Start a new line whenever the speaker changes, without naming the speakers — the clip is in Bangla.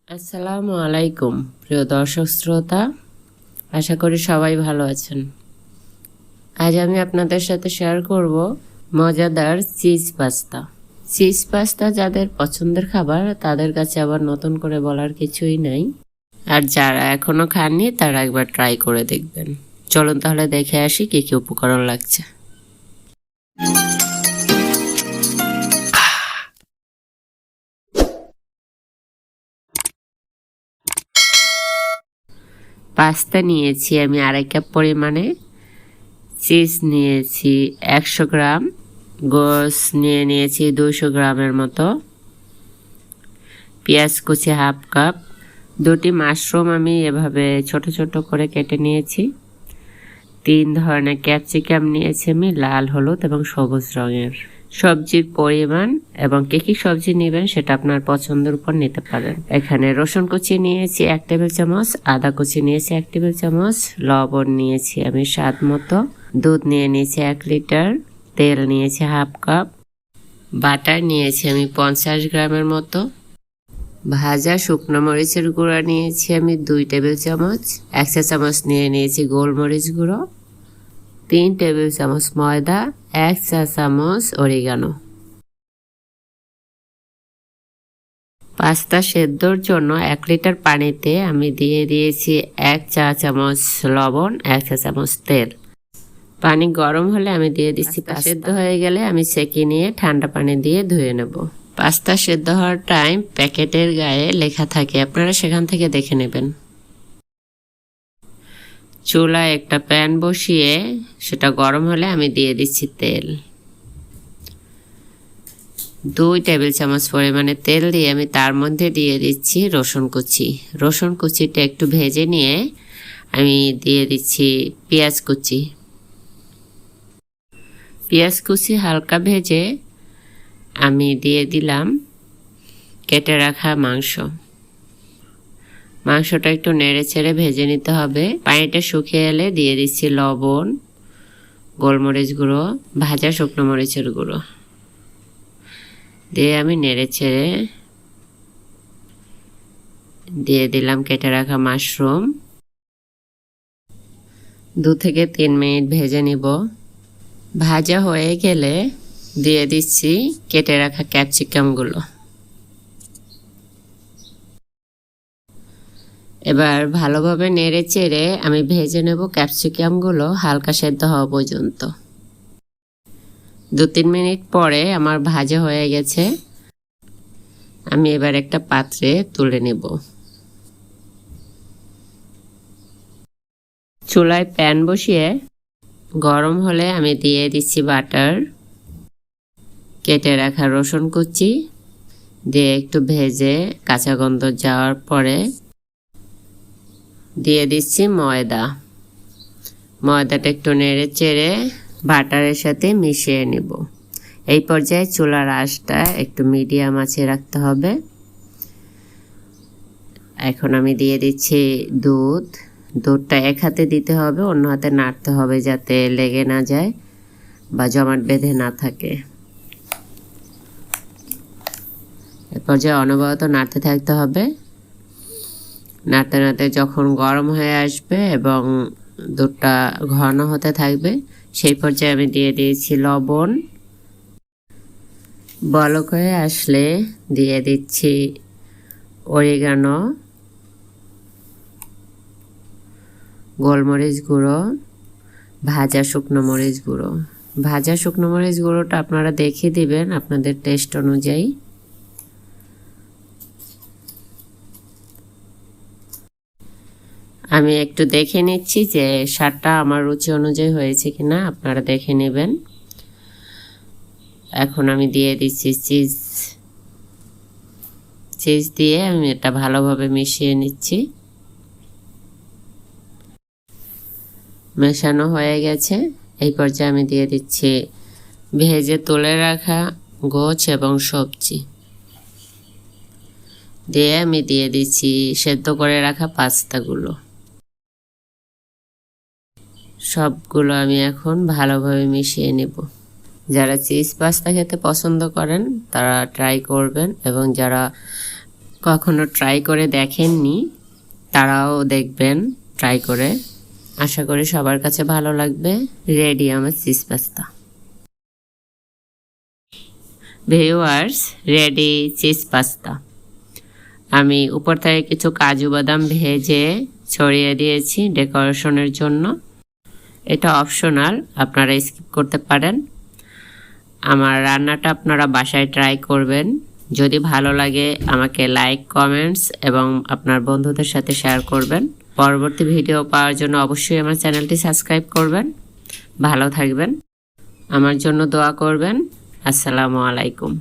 আসসালামু আলাইকুম প্রিয় দর্শক শ্রোতা, আশা করি সবাই ভালো আছেন। আজ আমি আপনাদের সাথে শেয়ার করব মজাদার চিজ পাস্তা। চিজ পাস্তা যাদের পছন্দের খাবার তাদের কাছে আবার নতুন করে বলার কিছুই নাই, আর যারা এখনো খাননি তারা একবার ট্রাই করে দেখবেন। চলুন তাহলে দেখে আসি কি কি উপকরণ লাগছে। পাস্তা নিয়েছি আমি 2.5 কাপ পরিমাণে, চিজ নিয়েছি 100 গ্রাম, গোস নিয়েছি 200 গ্রামের মতো, পেঁয়াজ কুচি হাফ কাপ, 2টি মাশরুম আমি এভাবে ছোট ছোট করে কেটে নিয়েছি, 3 ধরনের ক্যাপসিকাম নিয়েছি আমি, লাল, হলুদ এবং সবুজ রঙের। সবজির পরিমাণ এবং কি সবজি নেবেন সেটা আপনার পছন্দের উপর নিতে পারেন। এখানে রসুন কুচি নিয়েছি 1 টেবিল চামচ, আদা কুচি নিয়েছি 1 টেবিল চামচ, লবণ নিয়েছি আমি স্বাদ মতো, দুধ নিয়েছি 1 লিটার, তেল নিয়েছি হাফ কাপ, বাটার নিয়েছি আমি 50 গ্রামের মতো, ভাজা শুকনো মরিচের গুঁড়া নিয়েছি আমি 2 টেবিল চামচ, 1 চা চামচ নিয়েছি গোলমরিচ গুঁড়ো, 3 টেবিল চামচ ময়দা, 1 চা চামচ অরিগানো। পাস্তা সেদ্ধর জন্য 1 লিটার পানিতে আমি দিয়ে দিয়েছি 1 চা চামচ লবণ, 1 চা চামচ তেল। পানি গরম হলে আমি দিয়ে দিচ্ছি পাস্তা। সেদ্ধ হয়ে গেলে আমি ছেঁকে নিয়ে ঠান্ডা পানি দিয়ে ধুয়ে নেব। পাস্তা সেদ্ধ হওয়ার টাইম প্যাকেটের গায়ে লেখা থাকে, আপনারা সেখান থেকে দেখে নেবেন। চুলায় একটা প্যান বসিয়ে সেটা গরম হলে আমি দিয়ে দিচ্ছি তেল। 2 টেবিল চামচ পরিমাণে তেল দিয়ে আমি তার মধ্যে দিয়ে দিচ্ছি রসুন কুচি। রসুন কুচিটা একটু ভেজে নিয়ে আমি দিয়ে দিচ্ছি পেঁয়াজ কুচি। পেঁয়াজ কুচি হালকা ভেজে আমি দিয়ে দিলাম কেটে রাখা মাংস। মাংসটা একটু নেড়ে ছেড়ে ভেজে নিতে হবে। পানিটা শুকিয়ে এলে দিয়ে দিচ্ছি লবণ, গোলমরিচ গুঁড়ো, ভাজা শুকনো মরিচের গুঁড়ো দিয়ে আমি নেড়ে ছেড়ে দিয়ে দিলাম কেটে রাখা মাশরুম। 2 থেকে 3 মিনিট ভেজে নিব। ভাজা হয়ে গেলে দিয়ে দিচ্ছি কেটে রাখা ক্যাপসিকামগুলো। এবার ভালোভাবে নেড়ে চেড়ে আমি ভেজে নেব ক্যাপসিকামগুলো হালকা সেদ্ধ হওয়া পর্যন্ত। 2-3 মিনিট পরে আমার ভাজা হয়ে গেছে, আমি এবার একটা পাত্রে তুলে নেব। চুলায় প্যান বসিয়ে গরম হলে আমি দিয়ে দিচ্ছি বাটার, কেটে রাখা রসুন কুচি দিয়ে একটু ভেজে কাঁচা গন্ধ যাওয়ার পরে দিয়ে দিচ্ছি ময়দা। ময়দাটা একটু নেড়ে চেড়ে বাটারের সাথে মিশিয়ে নেব। এই পর্যায়ে চুলার আঁচটা একটু মিডিয়াম আঁচে রাখতে হবে। এখন আমি দিয়ে দিচ্ছি দুধ। দুধটা এক হাতে দিতে হবে, অন্য হাতে নাড়তে হবে যাতে লেগে না যায় বা জমাট বেঁধে না থাকে। এ পর্যায়ে অনবরত নাড়তে থাকতে হবে। নাড়তে নাড়তে যখন গরম হয়ে আসবে এবং দুধটা ঘন হতে থাকবে সেই পর্যায়ে আমি দিয়ে দিয়েছি লবণ। বলক হয়ে আসলে দিয়ে দিচ্ছি অরিগানো, গোলমরিচ গুঁড়ো, ভাজা শুকনো মরিচ গুঁড়ো। ভাজা শুকনো মরিচ গুঁড়োটা আপনারা দেখে দিবেন আপনাদের টেস্ট অনুযায়ী। আমি একটু দেখে নিচ্ছি যে স্বাদটা আমার রুচি অনুযায়ী হয়েছে কিনা, আপনারা দেখে নেবেন। এখন আমি দিয়ে দিচ্ছি চিজ দিয়ে আমি এটা ভালোভাবে মিশিয়ে নিচ্ছি। মেশানো হয়ে গেছে। এই পর্যায়ে আমি দিয়ে দিচ্ছি ভেজে তুলে রাখা গোছ এবং সবজি দিয়ে আমি দিয়ে দিচ্ছি সেদ্ধ করে রাখা পাস্তাগুলো। সবগুলো আমি এখন ভালোভাবে মিশিয়ে নেব। যারা চিজ পাস্তা খেতে পছন্দ করেন তারা ট্রাই করবেন, এবং যারা কখনো ট্রাই করে দেখেননি তারাও দেখবেন ট্রাই করে। আশা করি সবার কাছে ভালো লাগবে। রেডি আমার cheese pasta. Viewers, ready cheese pasta. আমি উপর থেকে কিছু কাজু বাদাম ভেজে ছড়িয়ে দিয়েছি ডেকোরেশনের জন্য। এটা অপশনাল, আপনারা স্কিপ করতে পারেন। আমার রান্নাটা আপনারা বাসায় ট্রাই করবেন। যদি ভালো লাগে আমাকে লাইক, কমেন্টস এবং আপনার বন্ধুদের সাথে শেয়ার করবেন। পরবর্তী ভিডিও পাওয়ার জন্য অবশ্যই আমার চ্যানেলটি সাবস্ক্রাইব করবেন। ভালো থাকবেন, আমার জন্য দোয়া করবেন। আসসালামু আলাইকুম।